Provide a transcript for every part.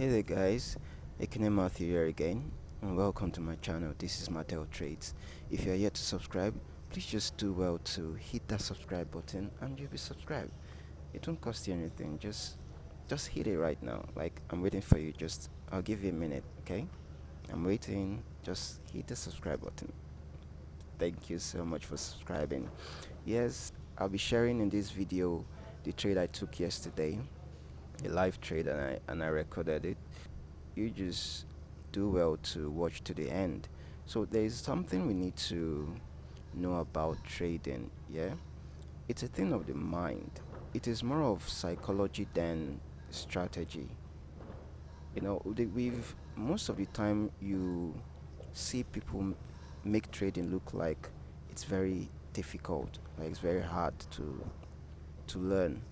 Hey there guys, Ekene Matthew here again, and welcome to my channel. This is Mattel Trades. If you are yet to subscribe, please just do well to hit that subscribe button and you'll be subscribed. It won't cost you anything, just hit it right now. Like, I'm waiting for you. I'll give you a minute, okay? I'm waiting. Just hit the subscribe button. Thank you so much for subscribing. Yes, I'll be sharing in this video the trade I took yesterday, a live trade, and I recorded it. You just do well to watch to the end. So there is something we need to know about trading. Yeah, it's a thing of the mind. It is more of psychology than strategy. We've most of the time you see people make trading look like it's very difficult, like it's very hard to learn,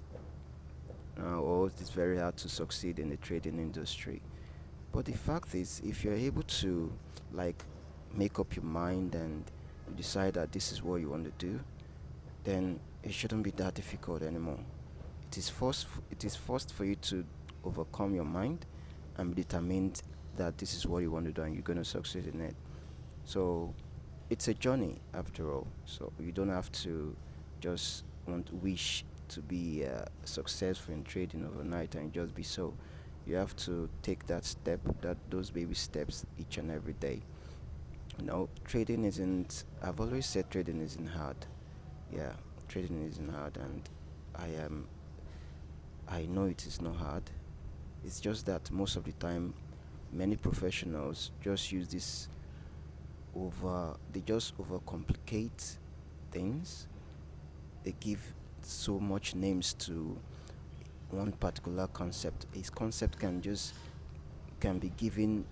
or it's very hard to succeed in the trading industry. But the fact is, if you're able to like make up your mind and you decide that this is what you want to do, then it shouldn't be that difficult anymore. It is forced for you to overcome your mind and be determined that this is what you want to do and you're going to succeed in it. So it's a journey after all. So you don't have to just wish to be successful in trading overnight and just be so. You have to take those baby steps each and every day. Trading isn't. I've always said trading isn't hard. Yeah, trading isn't hard, and I am. I know it is not hard. It's just that most of the time, many professionals just use this over. They just overcomplicate things. They give so much names to one particular concept. A concept can be given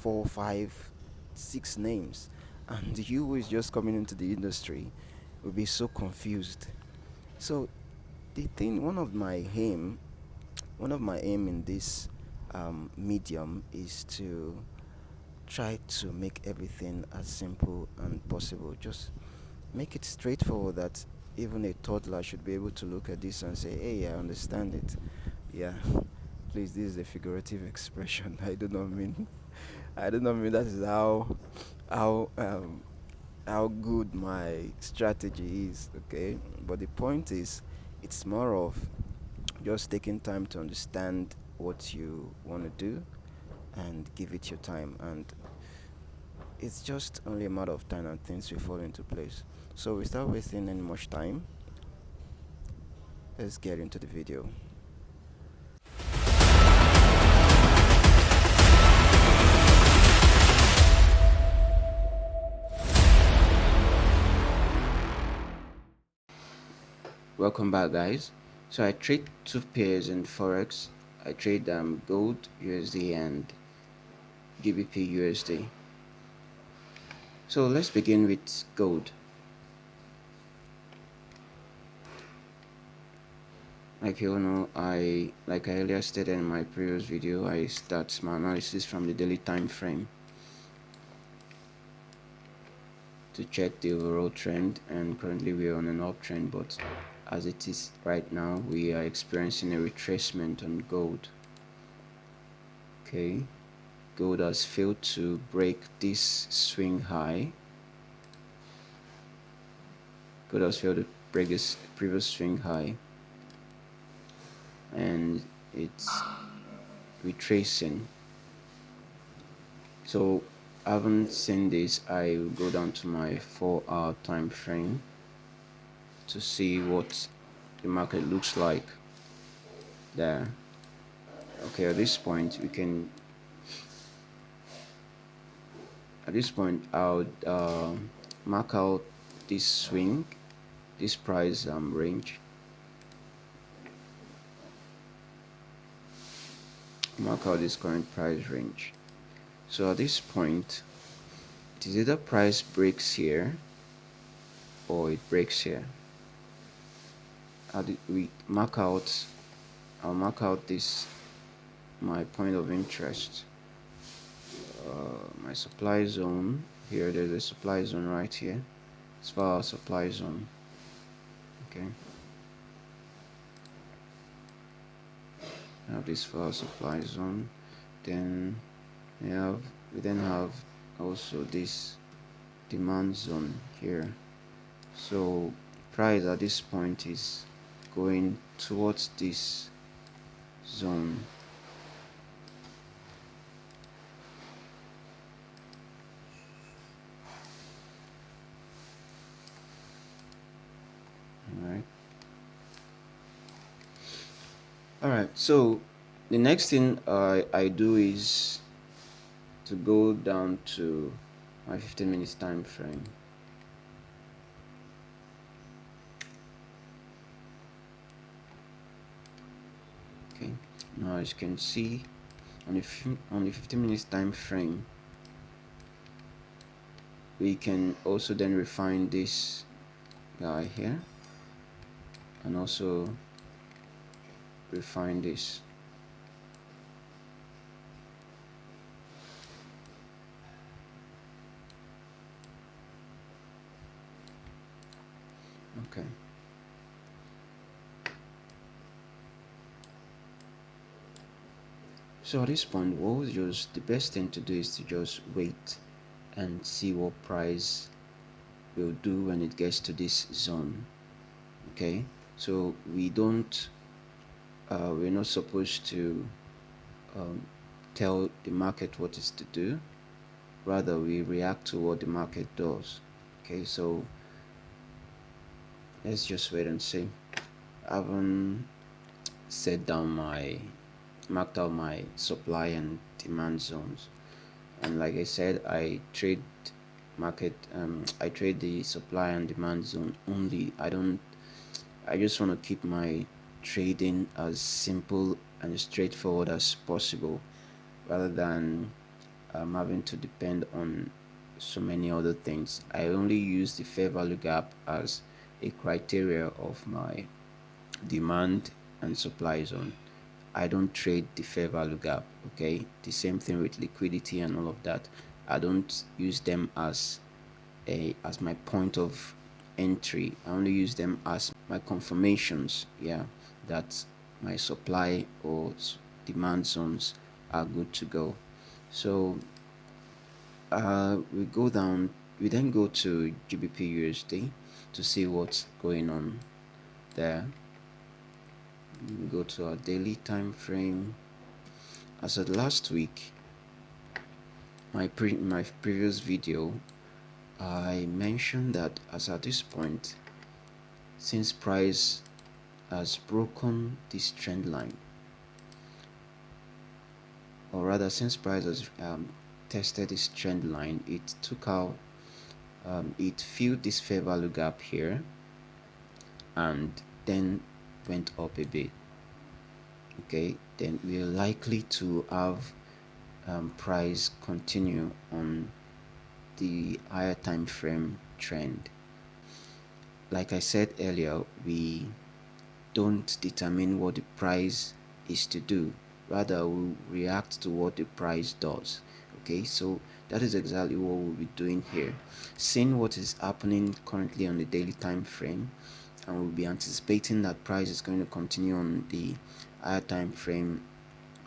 4, 5, 6 names, and you who is just coming into the industry will be so confused. So the thing, one of my aim in this medium is to try to make everything as simple and possible. Just make it straightforward that even a toddler should be able to look at this and say, "Hey, I understand it." Yeah, please, this is a figurative expression. I do not mean that is how um how good my strategy is. Okay, but the point is, it's more of just taking time to understand what you want to do and give it your time, and it's just only a matter of time and things will fall into place. So without wasting any much time, let's get into the video. Welcome back guys. So I trade two pairs in forex. I trade gold USD and GBPUSD. So let's begin with gold. Like you all know, like I earlier stated in my previous video, I start my analysis from the daily time frame to check the overall trend, and currently we are on an uptrend, but as it is right now, we are experiencing a retracement on gold. Okay, gold has failed to break this swing high. Gold has failed to break this previous swing high, and it's retracing. So I haven't seen this. I will go down to my 4-hour time frame to see what the market looks like there. Okay, at this point I'll mark out this swing, this price range. Mark out this current price range. So at this point, it is either price breaks here or it breaks here. I'll mark out this, my point of interest, my supply zone. Here there's a supply zone right here. It's for our supply zone. Okay, have this for our supply zone. Then we then have also this demand zone here. So price at this point is going towards this zone. Alright, so the next thing I do is to go down to my 15 minutes time frame. Okay, now as you can see on the 15 minutes time frame, we can also then refine this guy here and also refine this. Okay. So at this point, the best thing to do is to just wait and see what price will do when it gets to this zone. Okay, so we're not supposed to tell the market what it's to do. Rather, we react to what the market does. Okay, so let's just wait and see. I haven't marked out my supply and demand zones, and like I said, I trade the supply and demand zone only. I just want to keep my trading as simple and straightforward as possible, rather than having to depend on so many other things. I only use the fair value gap as a criteria of my demand and supply zone. I don't trade the fair value gap. Okay, the same thing with liquidity and all of that. I don't use them as my point of entry. I only use them as my confirmations, that my supply or demand zones are good to go. So we then go to GBPUSD to see what's going on there. We go to our daily time frame. As of last week, my previous video, I mentioned that as at this point, since price has broken this trend line, or rather since price has tested this trend line, it took out it filled this fair value gap here and then went up a bit. Okay, then we're likely to have price continue on the higher time frame trend. Like I said earlier, we don't determine what the price is to do, rather we react to what the price does. Okay, so that is exactly what we'll be doing here, seeing what is happening currently on the daily time frame, and we'll be anticipating that price is going to continue on the higher time frame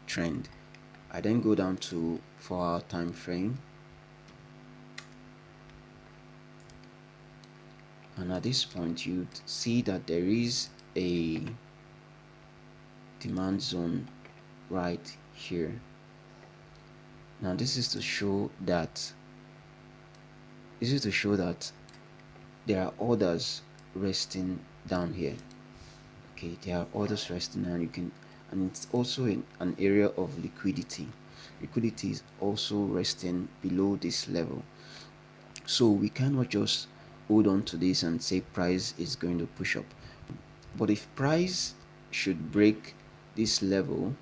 trend. I then go down to 4-hour time frame, and at this point you'd see that there is a demand zone right here. Now this is to show that there are orders resting down here. Okay, there are orders resting, and it's also an area of liquidity. Liquidity is also resting below this level, so we cannot just hold on to this and say price is going to push up. But if price should break this level,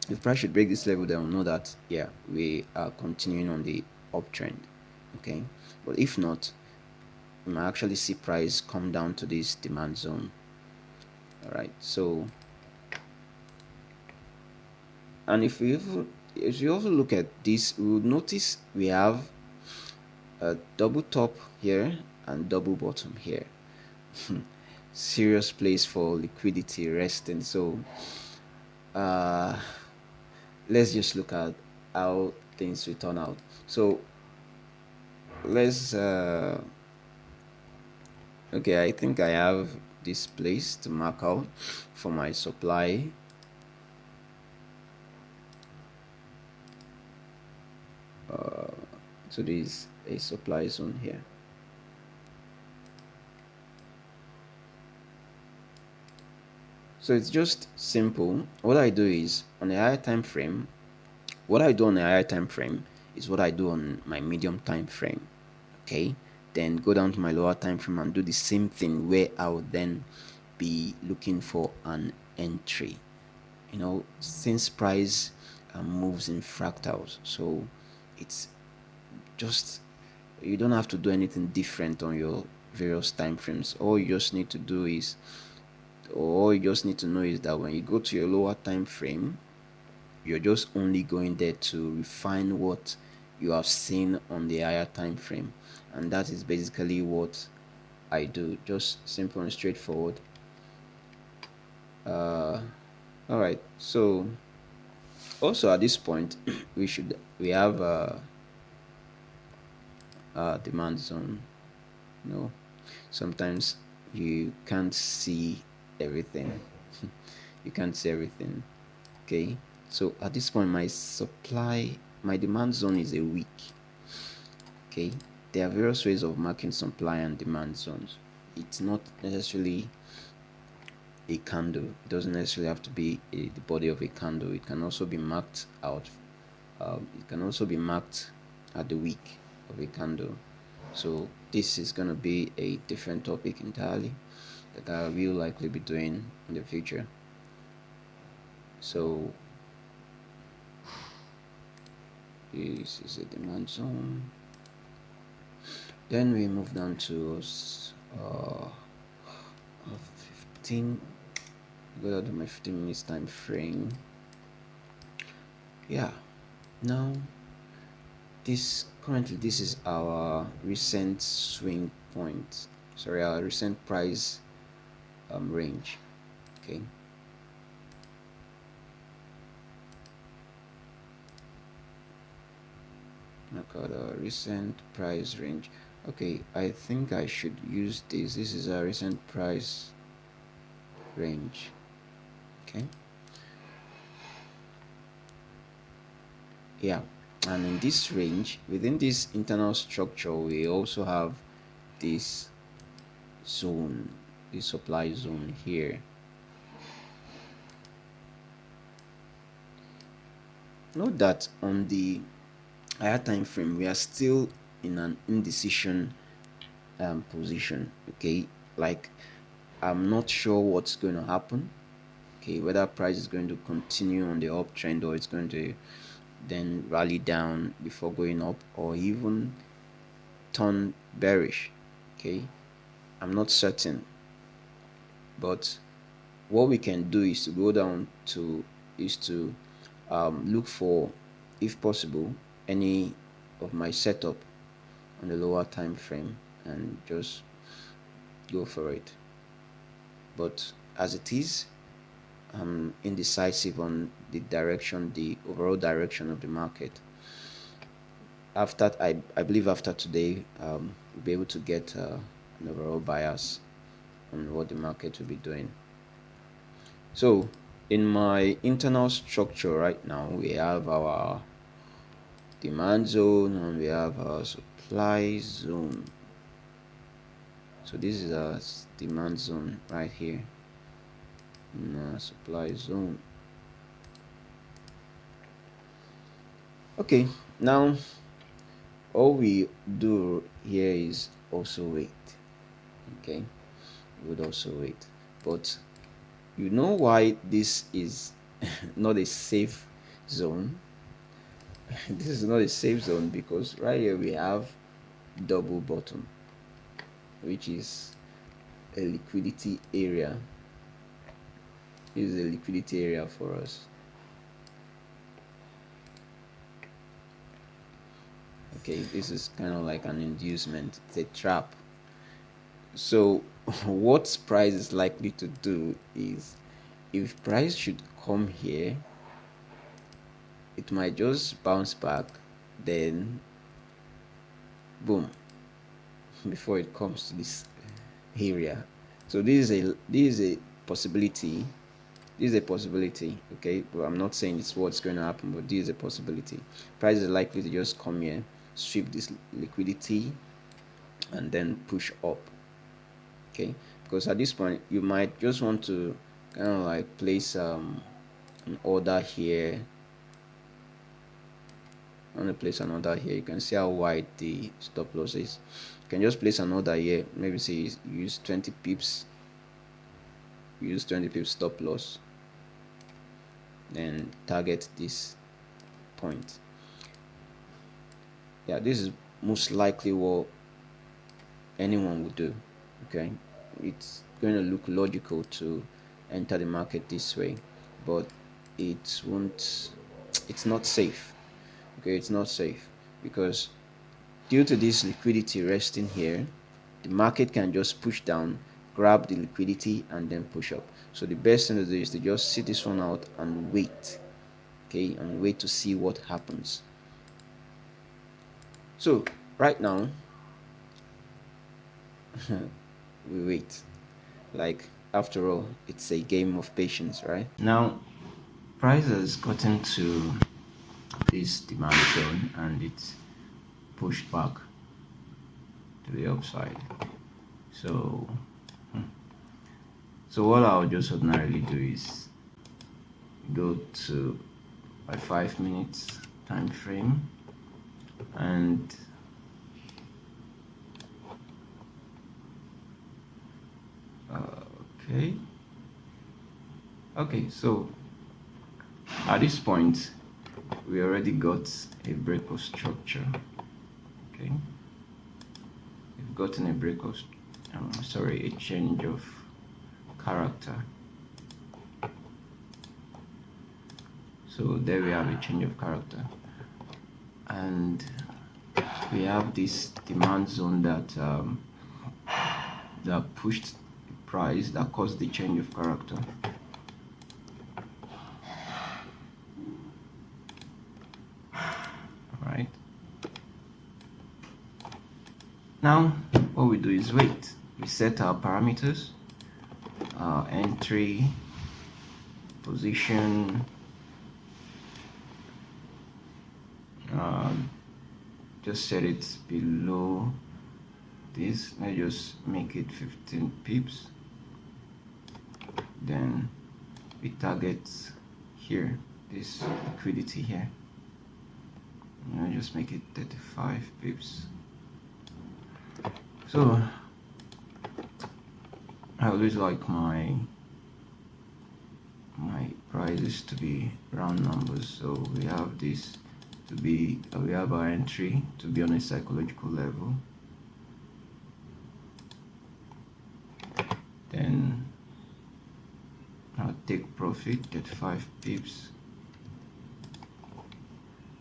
then we'll know that we are continuing on the uptrend. Okay, but if not, we might actually see price come down to this demand zone. All right, so, and if you also look at this, we would notice we have a double top here and double bottom here. Serious place for liquidity resting. So let's just look at how things will turn out. So let's okay, I think I have this place to mark out for my supply. So there is a supply zone here. So it's just simple. What I do is on a higher time frame, what I do on a higher time frame is what I do on my medium time frame. Okay, then go down to my lower time frame and do the same thing, where I would then be looking for an entry. You know, since price moves in fractals, so it's just, you don't have to do anything different on your various time frames. All you just need to do is, all you just need to know is that when you go to your lower time frame, you're just only going there to refine what you have seen on the higher time frame, and that is basically what I do. Just simple and straightforward. All right, so also at this point we have a demand zone. You know, sometimes you can't see everything. You can't see everything. Okay, so at this point my demand zone is a week. Okay, there are various ways of marking supply and demand zones. It's not necessarily a candle. It doesn't necessarily have to be the body of a candle. It can also be marked out. It can also be marked at the week of a candle. So this is going to be a different topic entirely that I will likely be doing in the future. So this is a demand zone. Then we move down to 15. Go down to my 15 minutes time frame. Yeah, now currently this is our recent swing point. Sorry, our recent price range. Okay. Look at our recent price range. Okay, I think I should use this. This is our recent price range. Okay. Yeah, and in this range, within this internal structure, we also have this zone, this supply zone here. Note that on the higher time frame, we are still in an indecision position. Okay, like I'm not sure what's going to happen. Okay, whether price is going to continue on the uptrend or it's going to then rally down before going up, or even turn bearish. Okay, I'm not certain, but what we can do is to go down to look for, if possible, any of my setup on the lower time frame and just go for it. But as it is, I'm indecisive on the direction, the overall direction of the market. After I believe after today, we'll be able to get an overall bias on what the market will be doing. So in my internal structure right now, we have our demand zone and we have our supply zone. So this is our demand zone right here, supply zone. Okay, now all we do here is also wait. Okay, we would also wait, but you know why this is not a safe zone? This is not a safe zone because right here we have double bottom, which is a liquidity area. This is a liquidity area for us. Okay, this is kind of like an inducement. It's a trap. So what price is likely to do is, if price should come here, it might just bounce back, then boom, before it comes to this area. So this is a possibility. This is a possibility, okay? Well, I'm not saying it's what's going to happen, but this is a possibility. Price is likely to just come here, sweep this liquidity, and then push up, okay? Because at this point, you might just want to kind of like place an order here. I want to place an order here. You can see how wide the stop loss is. You can just place an order here. Maybe say use 20 pips. Use 20 pips stop loss. Then target this point. Yeah, this is most likely what anyone would do. Okay, it's going to look logical to enter the market this way, but it won't. It's not safe. Okay, it's not safe because due to this liquidity resting here, the market can just push down, grab the liquidity, and then push up. So the best thing to do is to just sit this one out and wait, okay, and wait to see what happens. So right now we wait. Like, after all, it's a game of patience, right? Now price has gotten to this demand zone and it's pushed back to the upside. So what I'll just ordinarily do is go to my 5 minutes time frame and okay, so at this point we already got a break of structure. Okay, we've gotten a break of a change of character. So there we have a change of character, and we have this demand zone that that pushed the price, that caused the change of character. Alright, now what we do is wait. We set our parameters, entry, position, just set it below this. Let's just make it 15 pips. Then we target here, this liquidity here. I'll just make it 35 pips. So I always like my prices to be round numbers, so we have this to be we have our entry to be on a psychological level, then I'll take profit, 35 pips,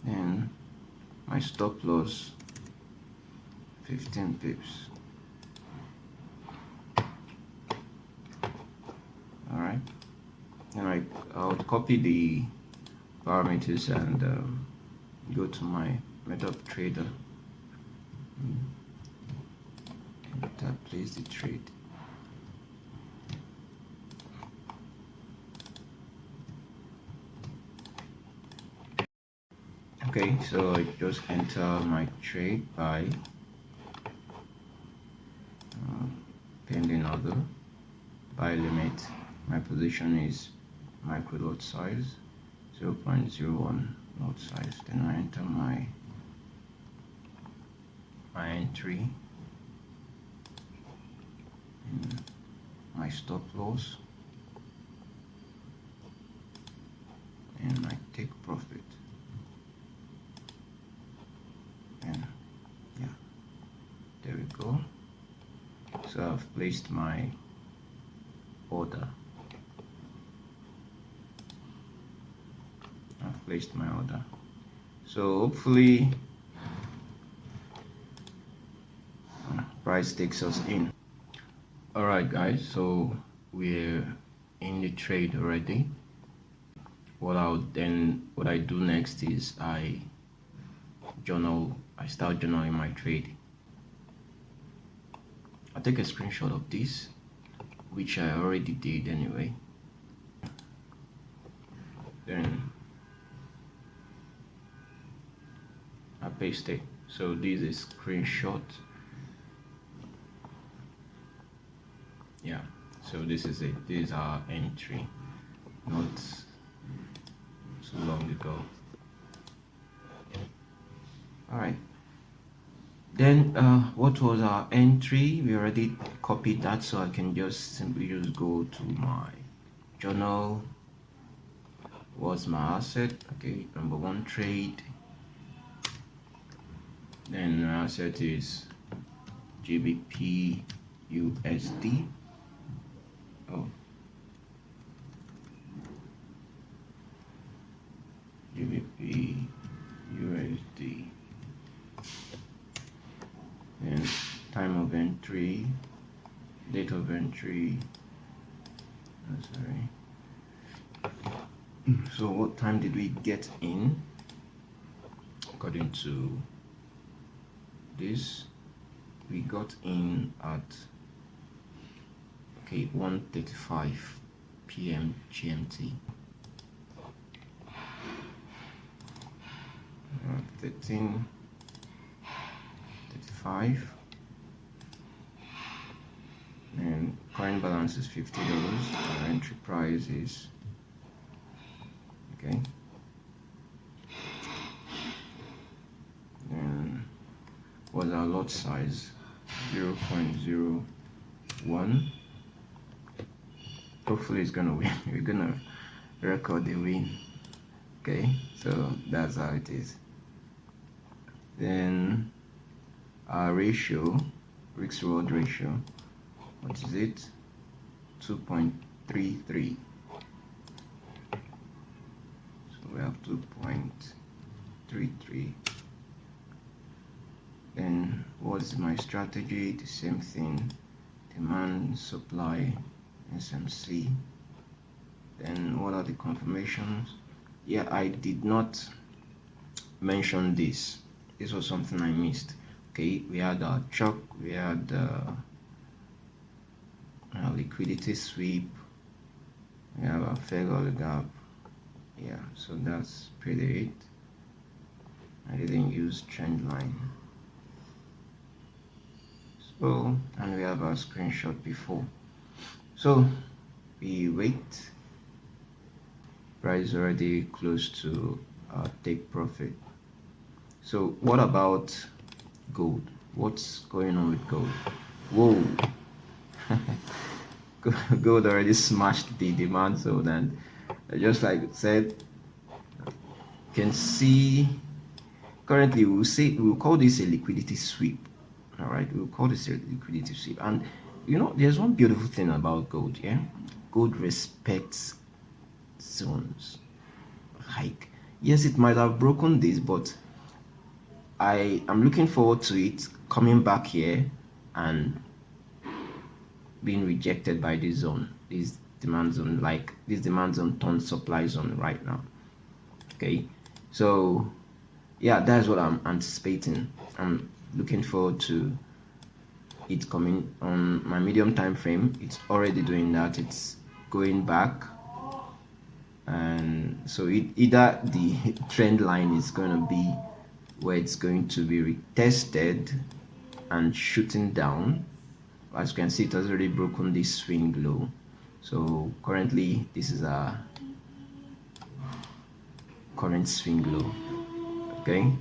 then my stop loss 15 pips. Alright, and I'll copy the parameters and go to my method trader and place the trade. Okay, so I just enter my trade by pending order, buy limit. My position is micro lot size 0.01 lot size. Then I enter my entry and my stop loss, and I take profit. And yeah, there we go. So I've placed my order. I've placed my order. So hopefully price takes us in. Alright guys, so we're in the trade already. what I do next is I start journaling my trade. I take a screenshot of this, which I already did anyway. Then I paste it. So this is screenshot. Yeah, so this is it. This is our entry, not too long ago. All right. Then what was our entry? We already copied that, so I can just simply just go to my journal. What's my asset? Okay, number one trade. Then my asset is GBPUSD. Oh, GBPUSD. And time of entry, date of entry. Oh, sorry. So what time did we get in? According to this, we got in at 1:35 p.m. GMT. 13:35, and current balance is $50. Our entry price is okay. And what's our lot size? 0.01. Hopefully it's gonna win. We're gonna record the win. Okay, so that's how it is. Then our ratio, risk reward ratio, what is it? 2.33. So we have 2.33. Then what's my strategy? The same thing, demand, supply, SMC. Then what are the confirmations? Yeah, I did not mention this. This was something I missed. Okay, we had our chalk, we had our liquidity sweep, we have our fair value gap. Yeah, so that's pretty it. I didn't use trend line. So, and we have our screenshot before. So we wait. Price already close to take profit. So what about gold? What's going on with gold? Whoa. Gold already smashed the demand zone, and just like I said, you can see currently we'll call this a liquidity sweep. All right, we'll call this a liquidity sweep. And you know, there's one beautiful thing about gold. Yeah, gold respects zones. Like, yes, it might have broken this, but I am looking forward to it coming back here and being rejected by this zone, this demand zone. Like this demand zone turns supply zone right now. Okay, so yeah, that's what I'm anticipating. I'm looking forward to it coming on my medium time frame. It's already doing that. It's going back, and so either the trend line is going to be where it's going to be retested and shooting down. As you can see, it has already broken this swing low. So currently this is our current swing low. Okay,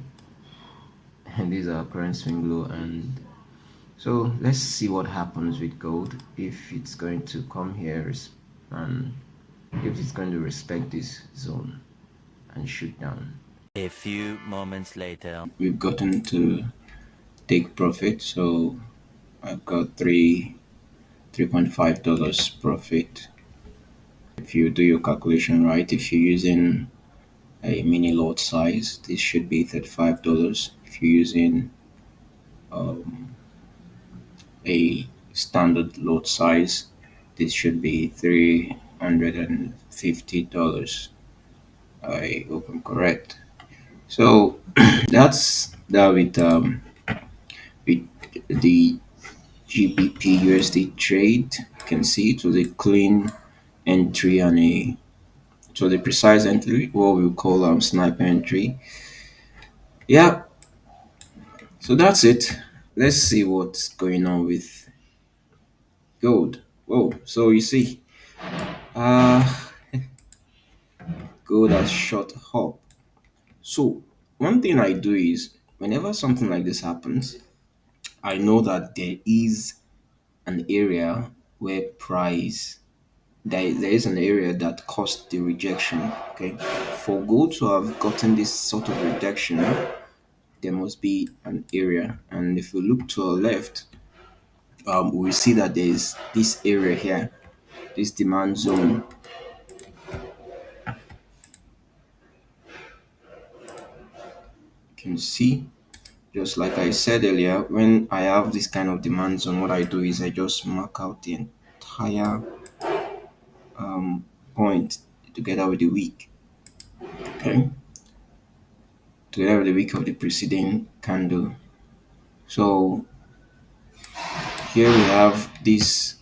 and these are current swing low. And so let's see what happens with gold, if it's going to come here and if it's going to respect this zone and shoot down. A few moments later, We've gotten to take profit, so I've got $3.5 profit. If you do your calculation right, if you're using a mini lot size, this should be $35. If you're using a standard lot size, this should be $350. I hope I'm correct. So that's that with the GBPUSD trade. You can see it was a clean entry and a so the precise entry, what we call sniper entry. Yeah, so that's it. Let's see what's going on with gold. Whoa, so you see, uh gold has shot up. So one thing I do is whenever something like this happens, I know that there is an area where price there is an area that caused the rejection. Okay, for gold to have gotten this sort of rejection, there must be an area, and if we look to our left, we see that there is this area here, this demand zone. You can see, just like I said earlier, when I have this kind of demand zone, what I do is I just mark out the entire point together with the week. Okay, together with the week of the preceding candle. So here we have this.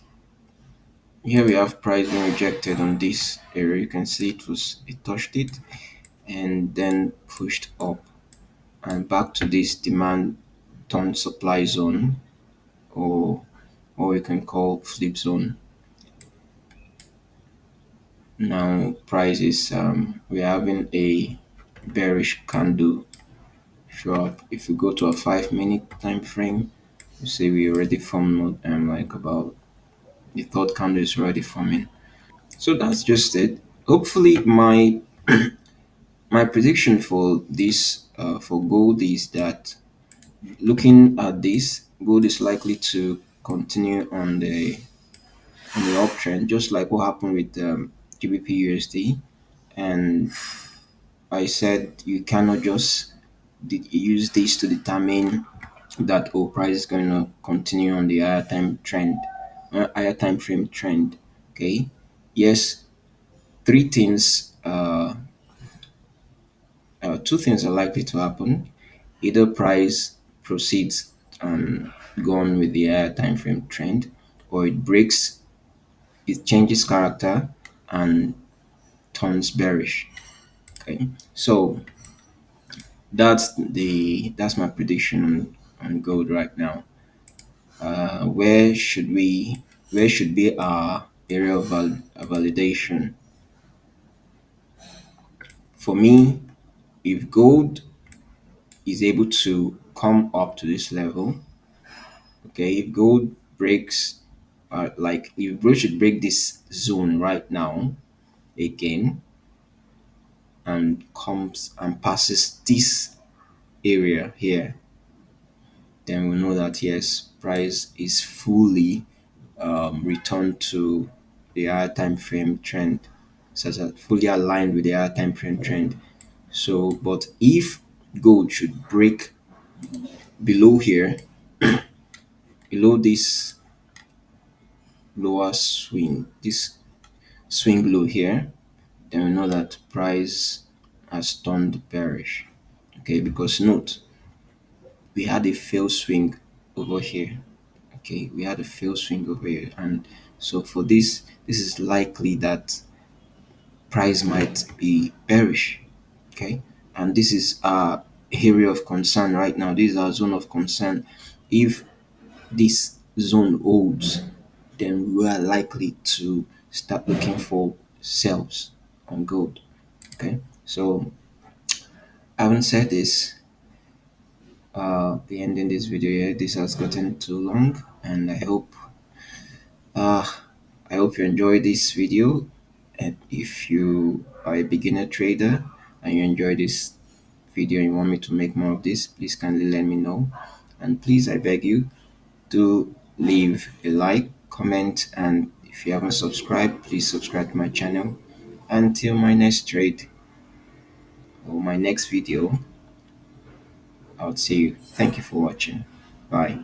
Here we have price being rejected on this area. You can see it touched it and then pushed up and back to this demand turn supply zone, or we can call flip zone. Now price is we're having a bearish candle show up. If you go to a 5 minute time frame, you see we already formed like about the third candle is already forming. So that's just it. Hopefully my prediction for this for gold is that looking at this, gold is likely to continue on the uptrend, just like what happened with GBPUSD. And I said you cannot just use this to determine that price is going to continue on the higher time frame trend. Okay, yes, three things. Two things are likely to happen. Either price proceeds and go on with the higher time frame trend, or it breaks, it changes character and turns bearish. Okay, so that's my prediction on gold right now. Where should we where should be our area of validation? For me, if gold is able to come up to this level, okay, if gold breaks, like if gold should break this zone right now again and comes and passes this area here, then we know that yes, price is fully returned to the higher time frame trend, such as fully aligned with the higher time frame trend. So, but if gold should break below here, below this lower swing, this swing low here, then we know that price has turned bearish. Okay, because note we had a fail swing over here. Okay, we had a fail swing over here, and so for this is likely that price might be bearish. Okay, and this is our area of concern right now. This is our zone of concern. If this zone holds, then we are likely to start looking for sells on gold. Okay, so having said this, be ending this video here. This has gotten too long, and uh, I hope you enjoyed this video. And if you are a beginner trader and you enjoy this video and you want me to make more of this, please kindly let me know. And please, I beg you, do leave a like, comment, and if you haven't subscribed, please subscribe to my channel. Until my next trade or my next video, I'll see you. Thank you for watching. Bye.